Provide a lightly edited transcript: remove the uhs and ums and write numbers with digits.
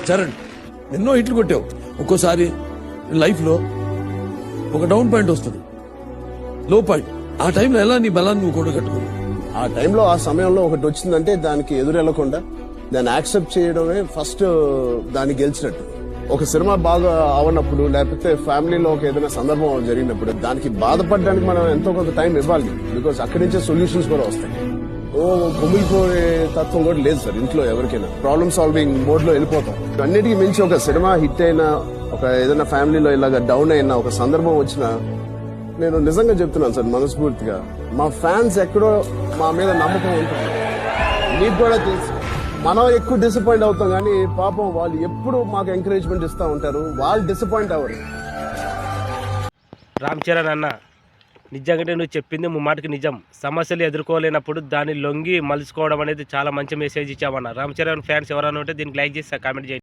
చరణ్ ఎన్నో హిట్లు కొట్టావు. ఒక్కోసారి లైఫ్లో ఒక డౌన్ పాయింట్ వస్తుంది, లో పాయింట్. ఆ టైంలో ఎలా నీ బలాన్ని నువ్వు కూడా కట్టుకోవు. ఆ టైంలో ఆ సమయంలో ఒకటి వచ్చిందంటే దానికి ఎదురెళ్ళకుండా దాన్ని యాక్సెప్ట్ చేయడమే ఫస్ట్ దాన్ని గెలిచినట్టు. ఒక సినిమా బాగా అవనప్పుడు లేకపోతే ఫ్యామిలీలో ఒక ఏదైనా సందర్భం జరిగినప్పుడు దానికి బాధపడడానికి మనం ఎంతో కొంత టైం ఇవ్వాలి. బికాస్ అక్కడి నుంచే సొల్యూషన్స్ కూడా వస్తాయి. కుమిలిపోయే తత్వం కూడా లేదు సార్ ఇంట్లో ఎవరికైనా. ప్రాబ్లమ్ సాల్వింగ్ మోడ్ లో వెళ్ళిపోతాం. అన్నిటికీ మించి ఒక సినిమా హిట్ అయినా, ఒక ఏదైనా ఫ్యామిలీలో ఇలాగ డౌన్ అయినా, ఒక సందర్భం వచ్చినా, నేను నిజంగా చెప్తున్నాను సార్ మనస్ఫూర్తిగా, మా ఫ్యాన్స్ ఎక్కడో మా మీద నమ్మకం ఉంటుంది. మీకు కూడా తెలుసు, మనం ఎక్కువ డిసప్పాయింట్ అవుతాం కానీ పాపం వాళ్ళు ఎప్పుడు మాకు ఎంకరేజ్మెంట్ ఇస్తూ ఉంటారు. వాళ్ళు డిసప్పాయింట్ అవ్వరు. రామ్ చరణ్ అన్న, నిజంగానే నువ్వు చెప్పింది ముమ్మాటికి నిజం. సమస్యలు ఎదుర్కోలేనప్పుడు దాన్ని లొంగి మలుచుకోవడం అనేది చాలా మంచి మెసేజ్ ఇచ్చామన్న. రామ్ చరణ్ ఫ్యాన్స్ ఎవరైనా ఉంటే దీనికి లైక్ చేసి కామెంట్ చేయండి.